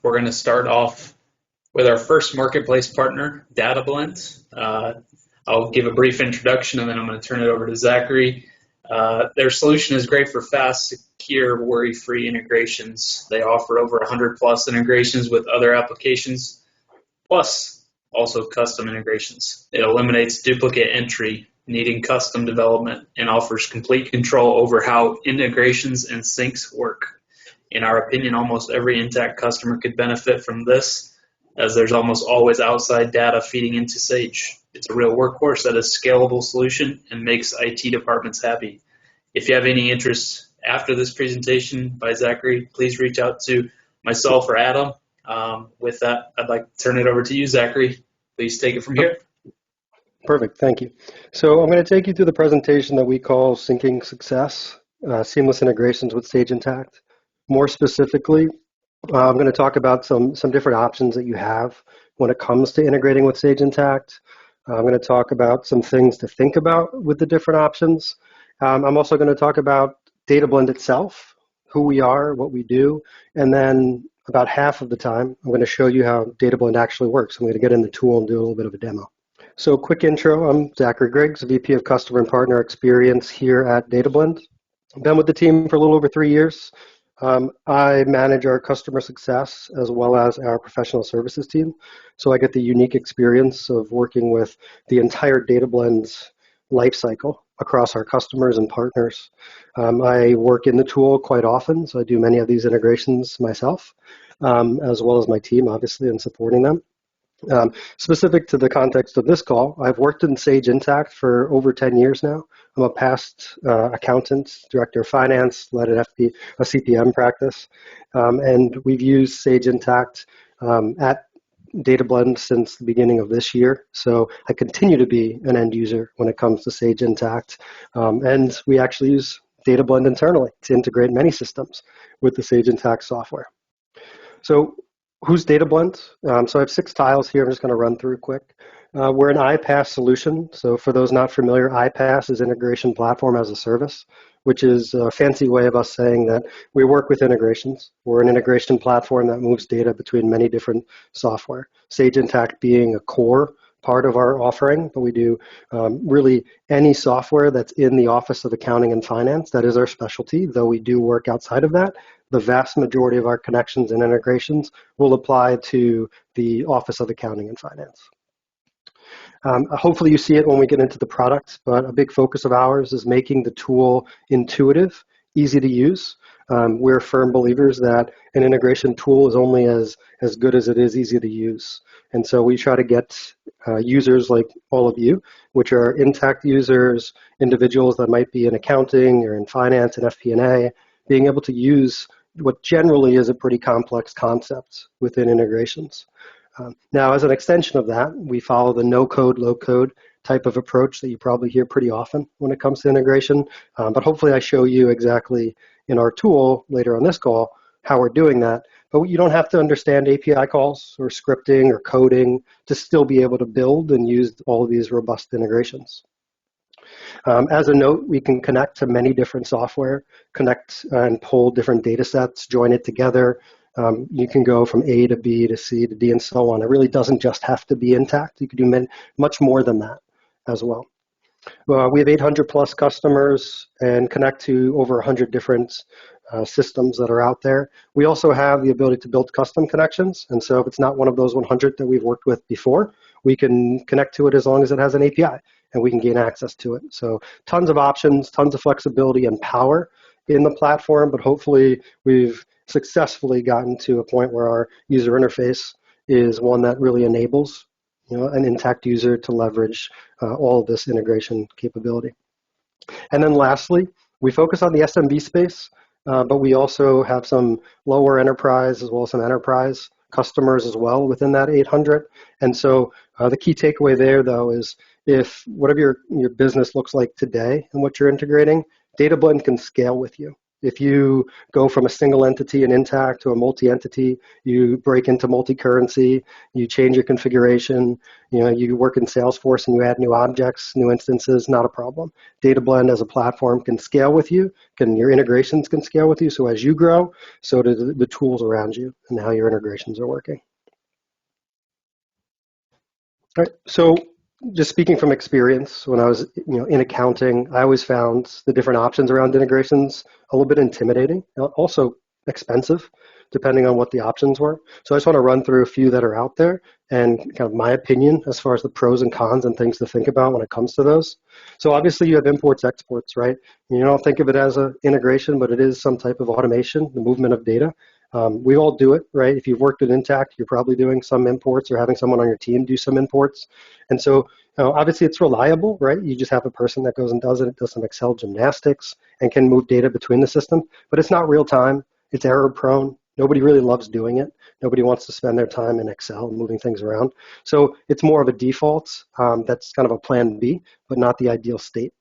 We're going to start off with our first marketplace partner, DataBlend. I'll give a brief introduction and then I'm going to turn it over to Zachary. Their solution is great for fast, secure, worry-free integrations. They offer over 100 plus integrations with other applications, plus also custom integrations. It eliminates duplicate entry, needing custom development, and offers complete control over how integrations and syncs work. In our opinion, almost every Intacct customer could benefit from this, as there's almost always outside data feeding into Sage. It's a real workhorse that is a scalable solution and makes IT departments happy. If you have any interest after this presentation by Zachary, please reach out to myself or Adam. With that, I'd like to turn it over to you, Zachary. Please take it from here. Perfect, thank you. So I'm going to take you through the presentation that we call Syncing Success, Seamless Integrations with Sage Intacct. More specifically, I'm going to talk about some different options that you have when it comes to integrating with Sage Intacct. I'm going to talk about some things to think about with the different options. I'm also going to talk about DataBlend itself, who we are, what we do, and then about half of the time, I'm going to show you how DataBlend actually works. I'm going to get in the tool and do a little bit of a demo. So quick intro, I'm Zachary Griggs, VP of Customer and Partner Experience here at DataBlend. I've been with the team for a little over 3 years. I manage our customer success as well as our professional services team. So I get the unique experience of working with the entire DataBlend's lifecycle across our customers and partners. I work in the tool quite often, so I do many of these integrations myself, as well as my team, obviously, in supporting them. Specific to the context of this call, I've worked in Sage Intacct for over 10 years now. I'm a past accountant, director of finance, led a CPM practice, and we've used Sage Intacct at DataBlend since the beginning of this year. So I continue to be an end user when it comes to Sage Intacct, and we actually use DataBlend internally to integrate many systems with the Sage Intacct software. So who's DataBlend? So I have 6 tiles here. I'm just going to run through quick. We're an iPaaS solution. So for those not familiar, iPaaS is Integration Platform as a Service, which is a fancy way of us saying that we work with integrations. We're an integration platform that moves data between many different software. Sage Intacct being a core part of our offering, but we do really any software that's in the Office of Accounting and Finance. That is our specialty, though we do work outside of that. The vast majority of our connections and integrations will apply to the Office of Accounting and Finance. Hopefully you see it when we get into the product, but a big focus of ours is making the tool intuitive, easy to use. We're firm believers that an integration tool is only as good as it is easy to use. And so we try to get users like all of you, which are Intacct users, individuals that might be in accounting or in finance and FP&A, being able to use what generally is a pretty complex concept within integrations. Now, as an extension of that, we follow the no-code, low-code type of approach that you probably hear pretty often when it comes to integration. But hopefully I show you exactly in our tool later on this call how we're doing that. But you don't have to understand API calls or scripting or coding to still be able to build and use all of these robust integrations. As a note, we can connect to many different software, connect and pull different data sets, join it together. You can go from A to B to C to D and so on. It really doesn't just have to be Intacct. You can do much more than that as well. We have 800 plus customers and connect to over 100 different systems that are out there. We also have the ability to build custom connections. And so if it's not one of those 100 that we've worked with before, we can connect to it as long as it has an API and we can gain access to it. So tons of options, tons of flexibility and power in the platform, but hopefully we've successfully gotten to a point where our user interface is one that really enables an Intacct user to leverage all of this integration capability. And then lastly, we focus on the SMB space, but we also have some lower enterprise as well as some enterprise customers as well within that 800. And so the key takeaway there, though, is if whatever your business looks like today and what you're integrating, DataBlend can scale with you. If you go from a single entity in Intacct to a multi-entity, you break into multi-currency, you change your configuration, you work in Salesforce and you add new objects, new instances, not a problem. DataBlend as a platform can scale with you, your integrations can scale with you, so as you grow, so do the tools around you and how your integrations are working. All right, so just speaking from experience, when I was in accounting, I always found the different options around integrations a little bit intimidating, also expensive, depending on what the options were. So I just want to run through a few that are out there and kind of my opinion as far as the pros and cons and things to think about when it comes to those. So obviously you have imports, exports, right? You don't think of it as an integration, but it is some type of automation, the movement of data. We all do it, right? If you've worked at Intacct, you're probably doing some imports or having someone on your team do some imports. And so obviously it's reliable, right? You just have a person that goes and does it, does some Excel gymnastics and can move data between the system, but it's not real time. It's error prone. Nobody really loves doing it. Nobody wants to spend their time in Excel moving things around. So it's more of a default. That's kind of a plan B, but not the ideal state.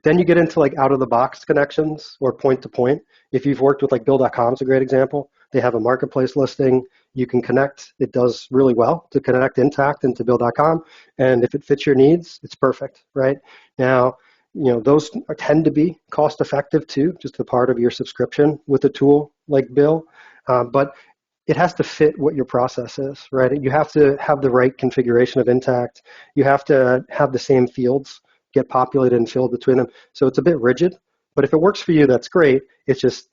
Then you get into like out-of-the-box connections or point-to-point. If you've worked with like Bill.com is a great example. They have a marketplace listing. You can connect. It does really well to connect Intacct into Bill.com. And if it fits your needs, it's perfect, right? Now, those tend to be cost-effective too, just a part of your subscription with a tool like Bill. But it has to fit what your process is, right? You have to have the right configuration of Intacct. You have to have the same fields get populated and filled between them. So it's a bit rigid, but if it works for you, that's great. It's just,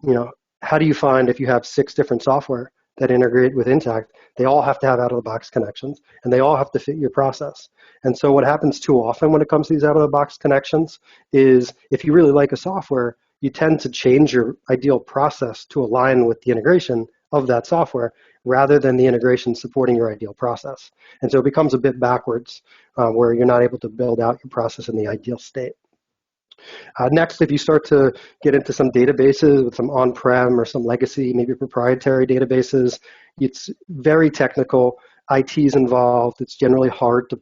how do you find if you have 6 different software that integrate with Intacct, they all have to have out-of-the-box connections, and they all have to fit your process. And so what happens too often when it comes to these out-of-the-box connections is if you really like a software, you tend to change your ideal process to align with the integration of that software rather than the integration supporting your ideal process. And so it becomes a bit backwards where you're not able to build out your process in the ideal state. Next, if you start to get into some databases with some on-prem or some legacy, maybe proprietary databases, it's very technical. IT's involved. It's generally hard to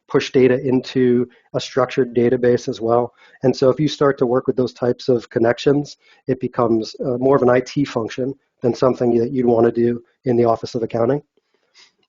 push data into a structured database as well. And so if you start to work with those types of connections, it becomes more of an IT function than something that you'd want to do in the Office of Accounting.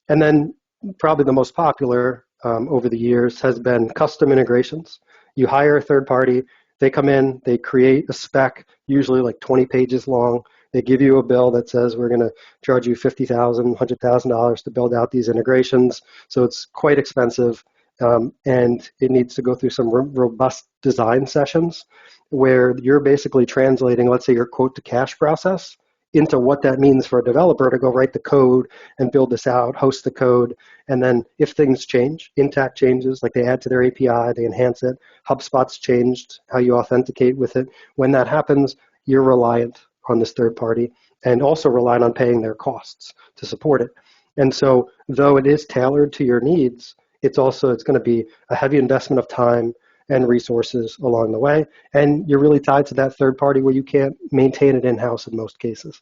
And then probably the most popular over the years has been custom integrations. You hire a third party, they come in, they create a spec, usually like 20 pages long. They give you a bill that says we're going to charge you $50,000, $100,000 to build out these integrations. So it's quite expensive, and it needs to go through some robust design sessions where you're basically translating, let's say, your quote-to-cash process into what that means for a developer to go write the code and build this out, host the code, and then if things change, Intacct changes, like they add to their API, they enhance it, HubSpot's changed how you authenticate with it. When that happens, you're reliant on this third party and also reliant on paying their costs to support it. And so though it is tailored to your needs, it's going to be a heavy investment of time and resources along the way. And you're really tied to that third party where you can't maintain it in-house in most cases.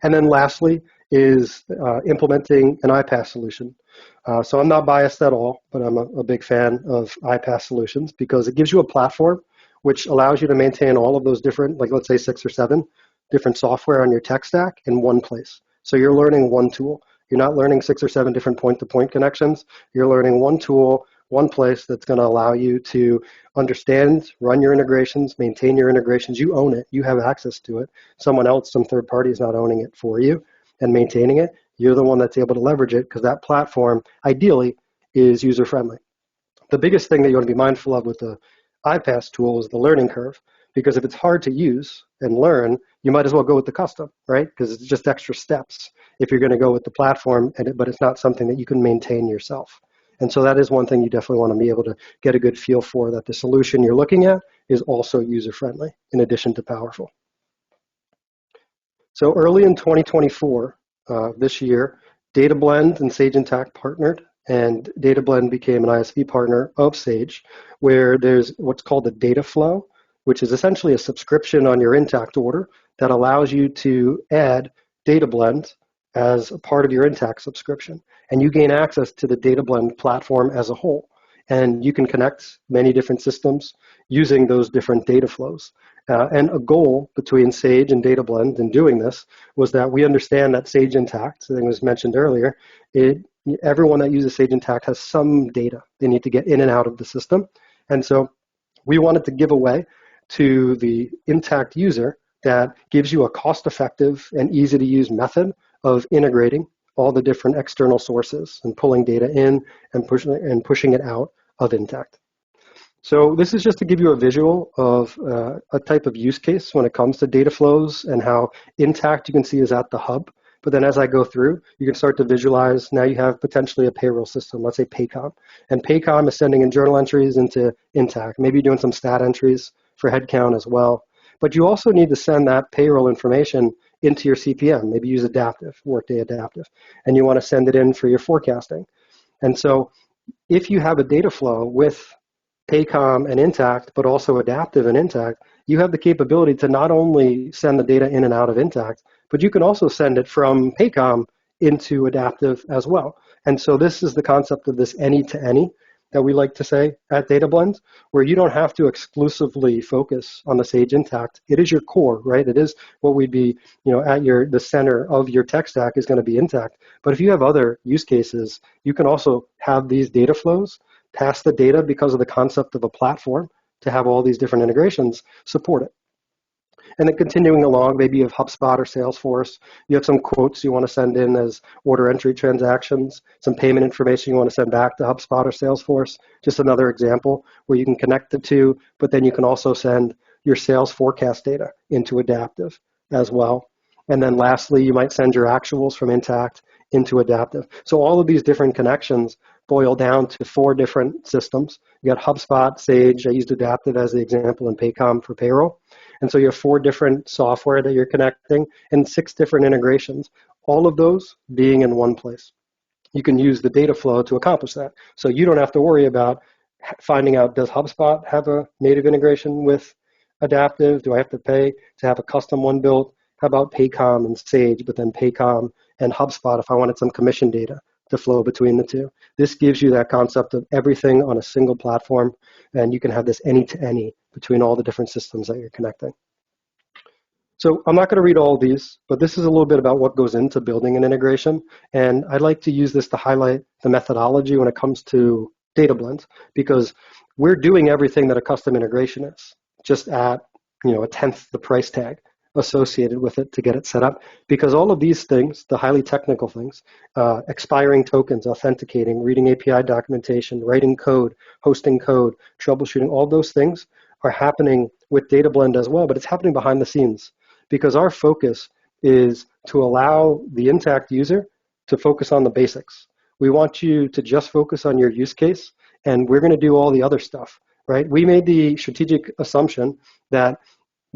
And then lastly is implementing an iPaaS solution. So I'm not biased at all, but I'm a big fan of iPaaS solutions because it gives you a platform which allows you to maintain all of those different, like let's say 6 or 7 different software on your tech stack in one place. So you're learning one tool. You're not learning 6 or 7 different point-to-point connections. You're learning one tool, one place that's going to allow you to understand, run your integrations, maintain your integrations. You own it. You have access to it. Someone else, some third party is not owning it for you and maintaining it. You're the one that's able to leverage it because that platform, ideally, is user-friendly. The biggest thing that you want to be mindful of with the iPaaS tool is the learning curve, because if it's hard to use and learn, you might as well go with the custom, right? Because it's just extra steps if you're going to go with the platform, but it's not something that you can maintain yourself. And so that is one thing you definitely want to be able to get a good feel for, that the solution you're looking at is also user-friendly in addition to powerful. So early in 2024, this year, DataBlend and Sage Intacct partnered, and DataBlend became an ISV partner of Sage, where there's what's called the DataFlow, which is essentially a subscription on your Intacct order that allows you to add DataBlend as a part of your Intacct subscription. And you gain access to the DataBlend platform as a whole. and you can connect many different systems using those different data flows. And a goal between Sage and DataBlend in doing this was that we understand that Sage Intacct, I think it was mentioned earlier, everyone that uses Sage Intacct has some data they need to get in and out of the system. And so we wanted to give away to the Intacct user that gives you a cost-effective and easy-to-use method of integrating all the different external sources and pulling data in and pushing it out of Intacct. So this is just to give you a visual of a type of use case when it comes to data flows and how Intacct you can see is at the hub. But then as I go through, you can start to visualize, now you have potentially a payroll system, let's say Paycom. And Paycom is sending in journal entries into Intacct, maybe doing some stat entries for headcount as well. But you also need to send that payroll information into your CPM, maybe use Adaptive, Workday Adaptive, and you want to send it in for your forecasting. And so if you have a data flow with Paycom and Intacct, but also Adaptive and Intacct, you have the capability to not only send the data in and out of Intacct, but you can also send it from Paycom into Adaptive as well. And so this is the concept of this any-to-any that we like to say at DataBlend, where you don't have to exclusively focus on the Sage Intacct. It is your core, right? It is what we'd be, at the center of your tech stack is going to be Intacct. But if you have other use cases, you can also have these data flows pass the data because of the concept of a platform to have all these different integrations support it. And then continuing along, maybe you have HubSpot or Salesforce. You have some quotes you want to send in as order entry transactions, some payment information you want to send back to HubSpot or Salesforce. Just another example where you can connect the two, but then you can also send your sales forecast data into Adaptive as well. And then lastly, you might send your actuals from Intacct into Adaptive. So all of these different connections boil down to 4 different systems. You got HubSpot, Sage, I used Adaptive as the example, in Paycom for payroll. And so you have 4 different software that you're connecting and 6 different integrations, all of those being in one place. You can use the data flow to accomplish that. So you don't have to worry about finding out, does HubSpot have a native integration with Adaptive? Do I have to pay to have a custom one built? How about Paycom and Sage, but then Paycom and HubSpot if I wanted some commission data to flow between the two? This gives you that concept of everything on a single platform, and you can have this any-to-any between all the different systems that you're connecting. So I'm not going to read all of these, but this is a little bit about what goes into building an integration, and I'd like to use this to highlight the methodology when it comes to DataBlend, because we're doing everything that a custom integration is, just at 1/10 the price tag associated with it to get it set up, because all of these things, the highly technical things, expiring tokens, authenticating, reading API documentation, writing code, hosting code, troubleshooting, all those things are happening with DataBlend as well, but it's happening behind the scenes because our focus is to allow the Intacct user to focus on the basics. We want you to just focus on your use case, and we're going to do all the other stuff, right? We made the strategic assumption that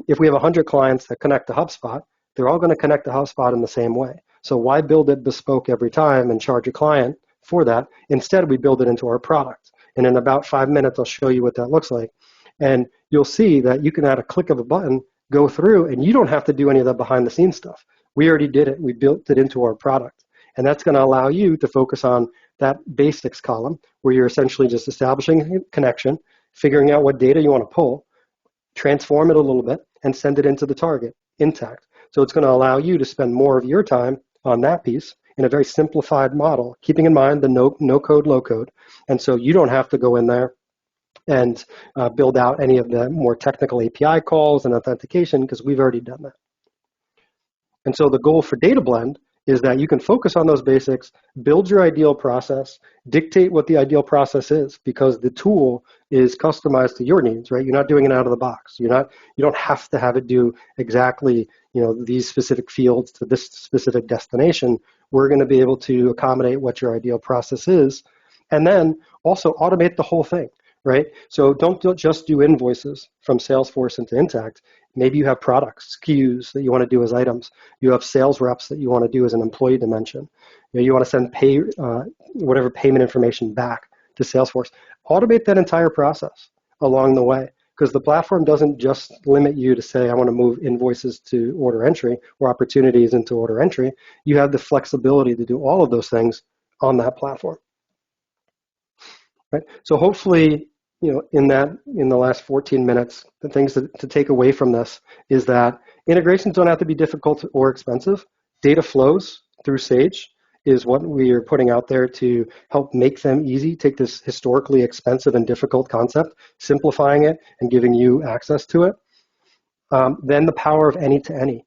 if we have 100 clients that connect to HubSpot, they're all going to connect to HubSpot in the same way. So why build it bespoke every time and charge a client for that? Instead, we build it into our product. And in about 5 minutes, I'll show you what that looks like. And you'll see that you can, at a click of a button, go through, and you don't have to do any of the behind-the-scenes stuff. We already did it. We built it into our product. And that's going to allow you to focus on that basics column, where you're essentially just establishing a connection, figuring out what data you want to pull, transform it a little bit, and send it into the target, Intacct. So it's going to allow you to spend more of your time on that piece in a very simplified model, keeping in mind the no code, low code. And so you don't have to go in there and build out any of the more technical API calls and authentication, because we've already done that. And so the goal for DataBlend is that you can focus on those basics, build your ideal process, dictate what the ideal process is, because the tool is customized to your needs, right? You're not doing it out of the box. You don't have to have it do exactly, these specific fields to this specific destination. We're going to be able to accommodate what your ideal process is, and then also automate the whole thing, right? So don't just do invoices from Salesforce into Intacct. Maybe you have products, SKUs that you want to do as items. You have sales reps that you want to do as an employee dimension. You want to send whatever payment information back to Salesforce. Automate that entire process along the way, because the platform doesn't just limit you to say, I want to move invoices to order entry or opportunities into order entry. You have the flexibility to do all of those things on that platform. right? So hopefully, in the last 14 minutes, the things to take away from this is that integrations don't have to be difficult or expensive. Data flows through Sage is what we are putting out there to help make them easy, take this historically expensive and difficult concept, simplifying it and giving you access to it. Then the power of any to any.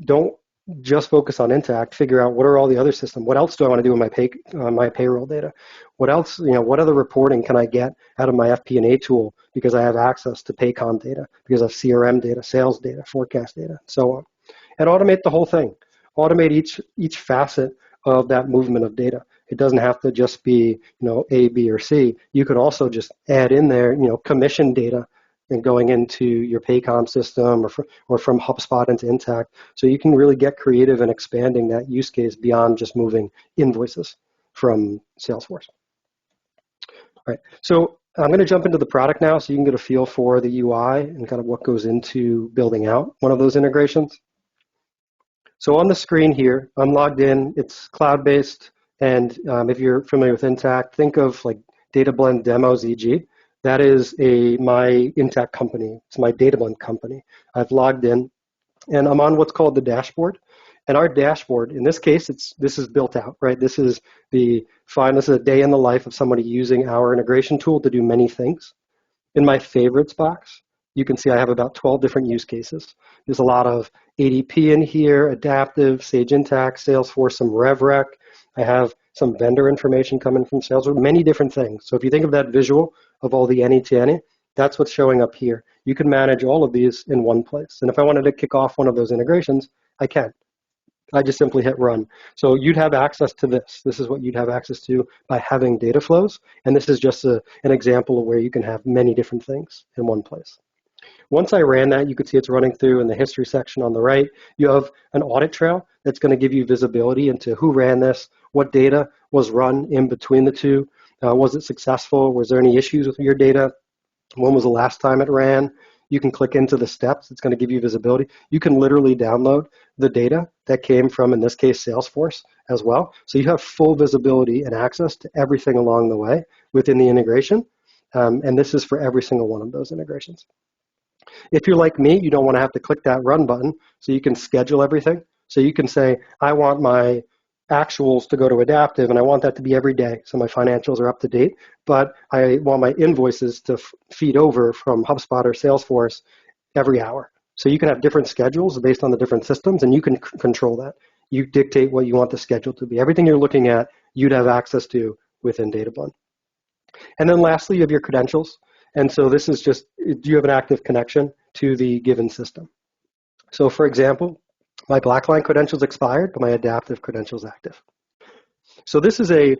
Don't just focus on Intacct. Figure out what are all the other systems. What else do I want to do with my payroll data? What else? What other reporting can I get out of my FP&A tool because I have access to Paycom data, because of CRM data, sales data, forecast data, so on. And automate the whole thing. Automate each facet of that movement of data. It doesn't have to just be A, B, or C. You could also just add in there commission data and going into your Paycom system or from HubSpot into Intacct. So you can really get creative in expanding that use case beyond just moving invoices from Salesforce. All right, so I'm going to jump into the product now so you can get a feel for the UI and kind of what goes into building out one of those integrations. So on the screen here, I'm logged in. It's cloud-based, and if you're familiar with Intacct, think of like DataBlend Demos EG. That is my Intacct company. It's my DataBlend company. I've logged in, and I'm on what's called the dashboard. And our dashboard, in this case, this is built out, right? This is this is a day in the life of somebody using our integration tool to do many things. In my favorites box, you can see I have about 12 different use cases. There's a lot of ADP in here, Adaptive, Sage Intacct, Salesforce, some RevRec. I have some vendor information coming from Salesforce, many different things. So if you think of that visual of all the any to any, that's what's showing up here. You can manage all of these in one place. And if I wanted to kick off one of those integrations, I can. I just simply hit run. So you'd have access to this. This is what you'd have access to by having data flows. And this is just an example of where you can have many different things in one place. Once I ran that, you could see it's running through in the history section on the right. You have an audit trail that's going to give you visibility into who ran this, what data was run in between the two. Was it successful? Was there any issues with your data? When was the last time it ran? You can click into the steps. It's going to give you visibility. You can literally download the data that came from, in this case, Salesforce as well. So you have full visibility and access to everything along the way within the integration. And this is for every single one of those integrations. If you're like me, you don't want to have to click that run button, so you can schedule everything. So you can say, I want my actuals to go to Adaptive, and I want that to be every day, so my financials are up to date, but I want my invoices to feed over from HubSpot or Salesforce every hour. So you can have different schedules based on the different systems, and you can control that. You dictate what you want the schedule to be. Everything you're looking at, you'd have access to within DataBlend. And then lastly, you have your credentials. And so this is just, do you have an active connection to the given system? So for example, my Blackline credentials expired, but my Adaptive credentials active. So this is a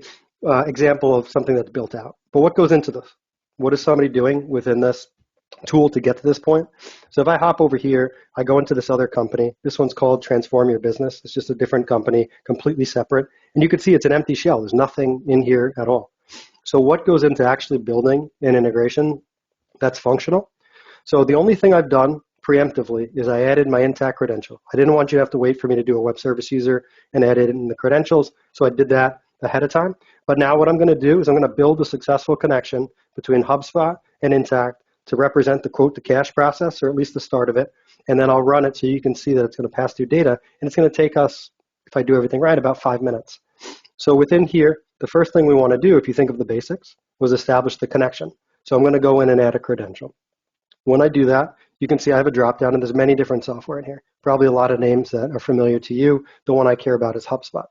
example of something that's built out. But what goes into this? What is somebody doing within this tool to get to this point? So if I hop over here, I go into this other company. This one's called Transform Your Business. It's just a different company, completely separate. And you can see it's an empty shell. There's nothing in here at all. So what goes into actually building an integration that's functional? So the only thing I've done preemptively is I added my Intacct credential. I didn't want you to have to wait for me to do a web service user and add it in the credentials, so I did that ahead of time. But now what I'm going to do is I'm going to build a successful connection between HubSpot and Intacct to represent the quote to cash process, or at least the start of it, and then I'll run it so you can see that it's going to pass through data, and it's going to take us, if I do everything right, about 5 minutes. So within here, the first thing we want to do, if you think of the basics, was establish the connection. So I'm going to go in and add a credential. When I do that, you can see I have a drop-down, and there's many different software in here. Probably a lot of names that are familiar to you. The one I care about is HubSpot.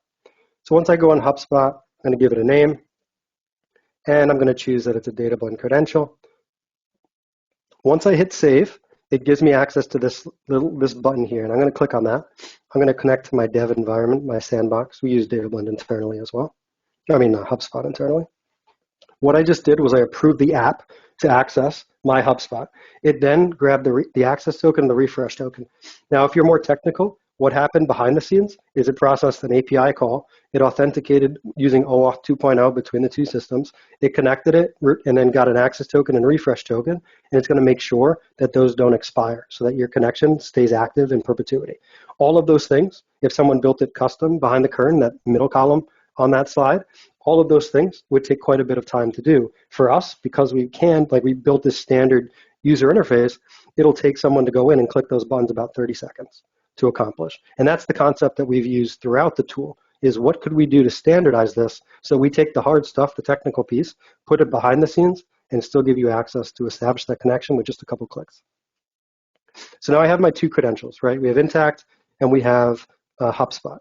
So once I go on HubSpot, I'm going to give it a name, and I'm going to choose that it's a DataBlend credential. Once I hit save, it gives me access to this button here, and I'm going to click on that. I'm going to connect to my dev environment, my sandbox. We use DataBlend internally as well. HubSpot internally. What I just did was I approved the app to access my HubSpot. It then grabbed the access token and the refresh token. Now, if you're more technical, what happened behind the scenes is it processed an API call. It authenticated using OAuth 2.0 between the two systems. It connected it and then got an access token and refresh token, and it's going to make sure that those don't expire so that your connection stays active in perpetuity. All of those things, if someone built it custom behind the curtain, that middle column on that slide, all of those things would take quite a bit of time to do. For us, because we built this standard user interface, it'll take someone to go in and click those buttons about 30 seconds to accomplish. And that's the concept that we've used throughout the tool, is what could we do to standardize this so we take the hard stuff, the technical piece, put it behind the scenes, and still give you access to establish that connection with just a couple clicks. So now I have my two credentials, right? We have Intacct and we have HubSpot.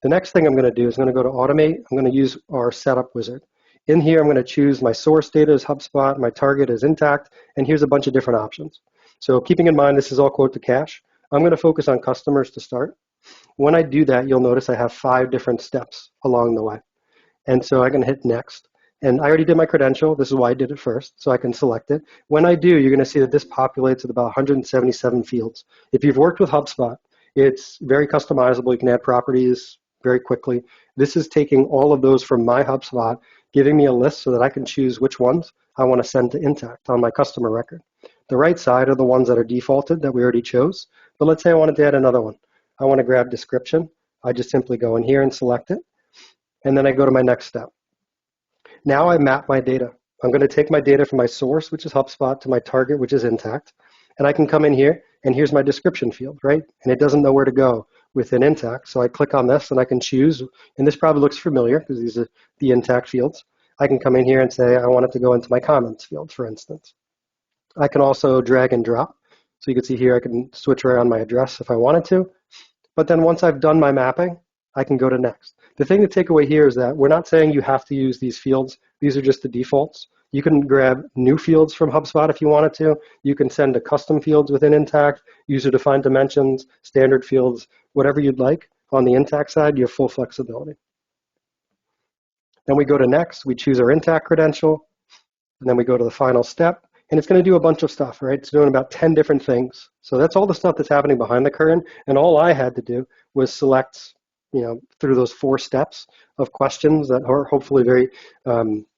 The next thing I'm going to do is I'm going to go to Automate. I'm going to use our setup wizard. In here, I'm going to choose my source data as HubSpot, my target is Intacct, and here's a bunch of different options. So keeping in mind this is all quote to cash, I'm going to focus on customers to start. When I do that, you'll notice I have 5 different steps along the way. And so I can hit next. And I already did my credential. This is why I did it first, so I can select it. When I do, you're going to see that this populates with about 177 fields. If you've worked with HubSpot, it's very customizable. You can add properties very quickly. This is taking all of those from my HubSpot, giving me a list so that I can choose which ones I want to send to Intacct on my customer record. The right side are the ones that are defaulted that we already chose. But let's say I wanted to add another one. I want to grab description. I just simply go in here and select it. And then I go to my next step. Now I map my data. I'm going to take my data from my source, which is HubSpot, to my target, which is Intacct. And I can come in here, and here's my description field, right? And it doesn't know where to go within Intacct. So I click on this, and I can choose. And this probably looks familiar because these are the Intacct fields. I can come in here and say I want it to go into my comments field, for instance. I can also drag and drop. So you can see here I can switch around my address if I wanted to. But then once I've done my mapping, I can go to next. The thing to take away here is that we're not saying you have to use these fields. These are just the defaults. You can grab new fields from HubSpot if you wanted to. You can send to custom fields within Intacct, user-defined dimensions, standard fields, whatever you'd like. On the Intacct side, you have full flexibility. Then we go to next. We choose our Intacct credential. And then we go to the final step. And it's going to do a bunch of stuff, right? It's doing about 10 different things. So that's all the stuff that's happening behind the curtain. And all I had to do was select, through those 4 steps of questions that are hopefully very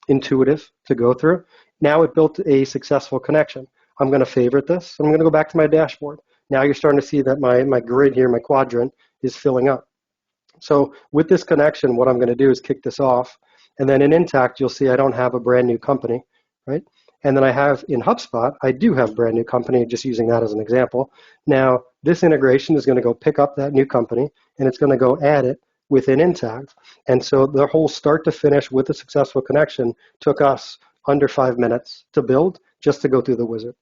intuitive to go through. Now it built a successful connection. I'm going to favorite this. I'm going to go back to my dashboard. Now you're starting to see that my grid here, my quadrant, is filling up. So with this connection, what I'm going to do is kick this off. And then in Intacct, you'll see I don't have a brand new company, right? And then I have in HubSpot, I do have brand new company, just using that as an example. Now, this integration is going to go pick up that new company, and it's going to go add it within Intacct. And so the whole start to finish with a successful connection took us under 5 minutes to build, just to go through the wizard.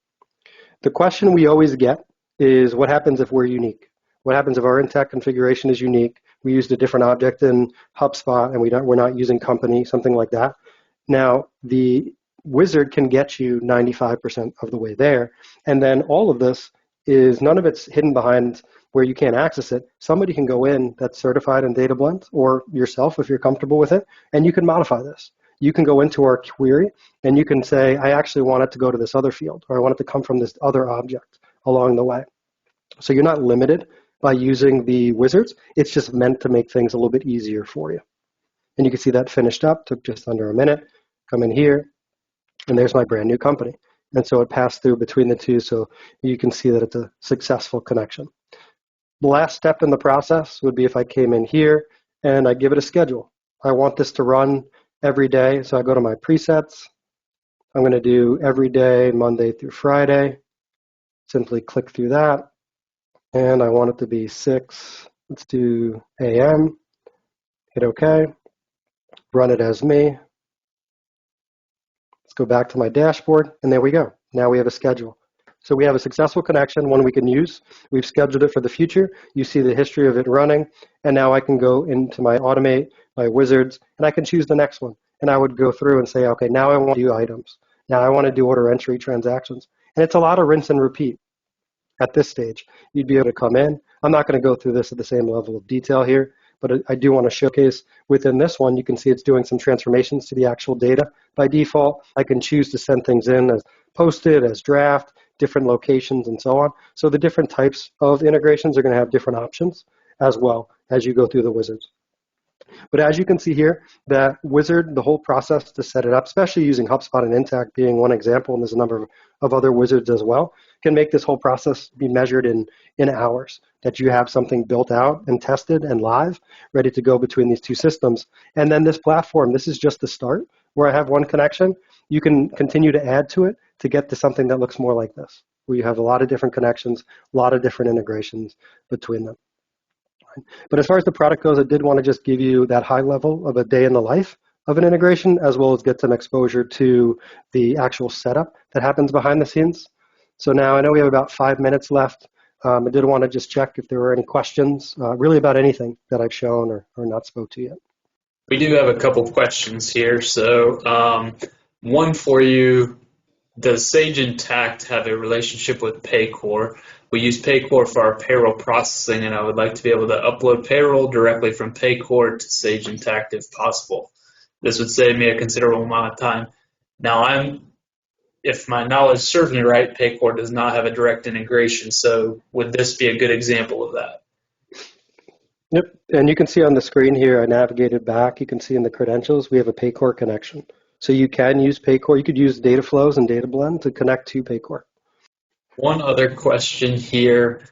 The question we always get is, what happens if we're unique? What happens if our Intacct configuration is unique? We used a different object in HubSpot, and we're not using company, something like that. Now, the wizard can get you 95% of the way there. And then all of this is, none of it's hidden behind where you can't access it. Somebody can go in that's certified in DataBlend, or yourself if you're comfortable with it, and you can modify this. You can go into our query and you can say, I actually want it to go to this other field, or I want it to come from this other object along the way. So you're not limited by using the wizards. It's just meant to make things a little bit easier for you. And you can see that finished up, took just under a minute. Come in here, and there's my brand new company. And so it passed through between the two, so you can see that it's a successful connection. The last step in the process would be if I came in here and I give it a schedule. I want this to run every day, so I go to my presets. I'm going to do every day, Monday through Friday. Simply click through that. And I want it to be 6, let's do a.m. Hit OK. Run it as me. Let's go back to my dashboard, and there we go. Now we have a schedule. So we have a successful connection, one we can use. We've scheduled it for the future. You see the history of it running, and now I can go into my Automate, my wizards, and I can choose the next one. And I would go through and say, okay, now I want to do items. Now I want to do order entry transactions. And it's a lot of rinse and repeat at this stage. You'd be able to come in. I'm not going to go through this at the same level of detail here, but I do want to showcase within this one, you can see it's doing some transformations to the actual data. By default, I can choose to send things in as posted, as draft, different locations, and so on. So the different types of integrations are going to have different options as well as you go through the wizards. But as you can see here, that wizard, the whole process to set it up, especially using HubSpot and Intacct being one example, and there's a number of other wizards as well, can make this whole process be measured in hours, that you have something built out and tested and live, ready to go between these two systems. And then this platform, this is just the start, where I have one connection. You can continue to add to it to get to something that looks more like this, where you have a lot of different connections, a lot of different integrations between them. But as far as the product goes, I did want to just give you that high level of a day in the life of an integration, as well as get some exposure to the actual setup that happens behind the scenes. So now I know we have about 5 minutes left. I did want to just check if there were any questions, really about anything that I've shown or not spoke to yet. We do have a couple questions here. So one for you, does Sage Intacct have a relationship with Paycor? We use Paycor for our payroll processing, and I would like to be able to upload payroll directly from Paycor to Sage Intacct if possible. This would save me a considerable amount of time. Now, if my knowledge serves me right, Paycor does not have a direct integration, so would this be a good example of that? Yep, and you can see on the screen here, I navigated back, you can see in the credentials, we have a Paycor connection. So you can use Paycor, you could use DataFlows and DataBlend to connect to Paycor. One other question here,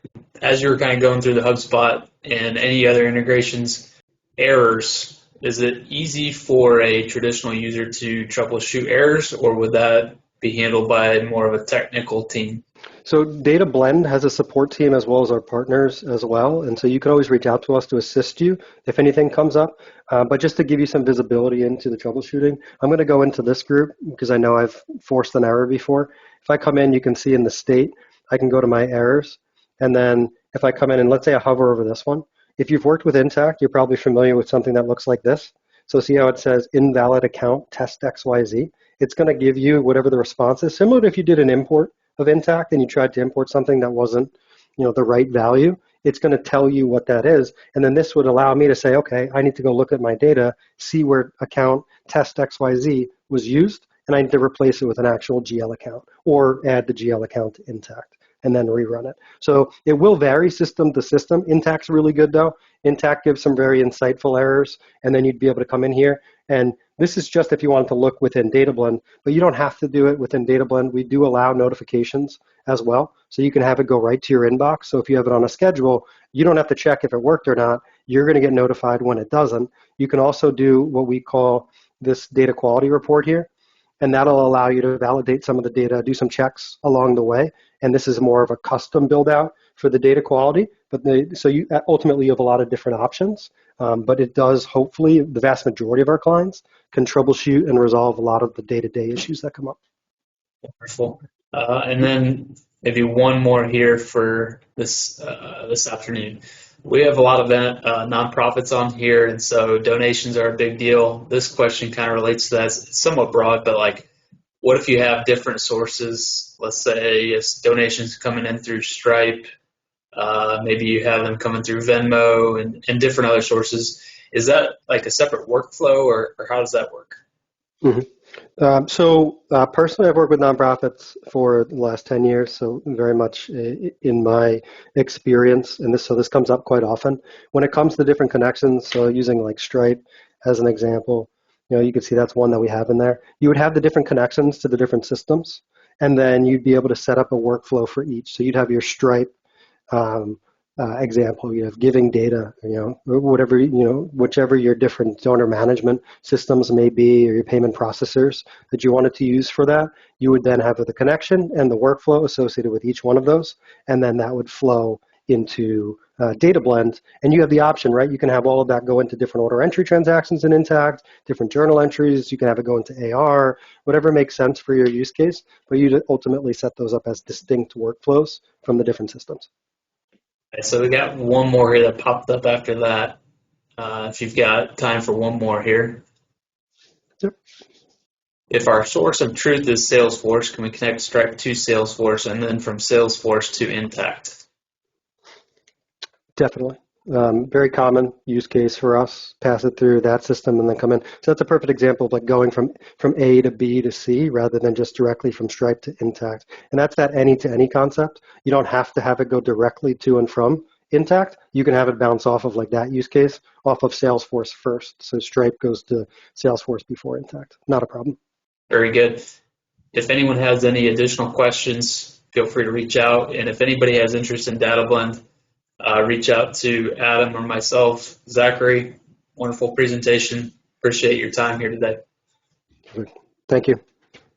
as you were kind of going through the HubSpot and any other integrations, errors, is it easy for a traditional user to troubleshoot errors, or would that be handled by more of a technical team? So DataBlend has a support team as well as our partners as well, and so you can always reach out to us to assist you if anything comes up. But just to give you some visibility into the troubleshooting, I'm going to go into this group because I know I've forced an error before. If I come in, you can see in the state, I can go to my errors, and then if I come in and let's say I hover over this one, if you've worked with Intacct, you're probably familiar with something that looks like this. So see how it says invalid account test XYZ? It's going to give you whatever the response is, similar to if you did an import of Intacct and you tried to import something that wasn't, the right value. It's going to tell you what that is, and then this would allow me to say, okay, I need to go look at my data, see where account test XYZ was used, and I need to replace it with an actual GL account or add the GL account to Intacct and then rerun it. So it will vary system to system. Intacct's really good though. Intacct gives some very insightful errors, and then you'd be able to come in here, and this is just if you wanted to look within DataBlend, but you don't have to do it within DataBlend. We do allow notifications as well, so you can have it go right to your inbox. So if you have it on a schedule, you don't have to check if it worked or not. You're going to get notified when it doesn't. You can also do what we call this data quality report here, and that'll allow you to validate some of the data, do some checks along the way, and this is more of a custom build out for the data quality, but so you ultimately you have a lot of different options, but it does hopefully, the vast majority of our clients can troubleshoot and resolve a lot of the day-to-day issues that come up. Wonderful. And then maybe one more here for this afternoon. We have a lot of nonprofits on here, and so donations are a big deal. This question kind of relates to that. It's somewhat broad, but like, what if you have different sources? Let's say it's donations coming in through Stripe. Maybe you have them coming through Venmo and different other sources. Is that like a separate workflow, or how does that work? Mm-hmm. Personally, I've worked with nonprofits for the last 10 years, so very much in my experience, and this comes up quite often. When it comes to different connections, so using like Stripe as an example, you can see that's one that we have in there. You would have the different connections to the different systems, and then you'd be able to set up a workflow for each. So you'd have your Stripe example, you have giving data, whatever, whichever your different donor management systems may be, or your payment processors that you wanted to use for that, you would then have the connection and the workflow associated with each one of those, and then that would flow into DataBlend, and you have the option, right? You can have all of that go into different order entry transactions in Intacct, different journal entries, you can have it go into AR, whatever makes sense for your use case, but you ultimately set those up as distinct workflows from the different systems. Okay, so we got one more here that popped up after that. If you've got time for one more here. Yep. If our source of truth is Salesforce, can we connect Stripe to Salesforce and then from Salesforce to Intacct? Definitely. Very common use case for us. Pass it through that system and then come in. So that's a perfect example of like going from A to B to C rather than just directly from Stripe to Intacct. And that's that any-to-any concept. You don't have to have it go directly to and from Intacct, you can have it bounce off of like that use case off of Salesforce first. So Stripe goes to Salesforce before Intacct. Not a problem. Very good. If anyone has any additional questions, feel free to reach out. And if anybody has interest in DataBlend, reach out to Adam or myself. Zachary, wonderful presentation. Appreciate your time here today. Thank you.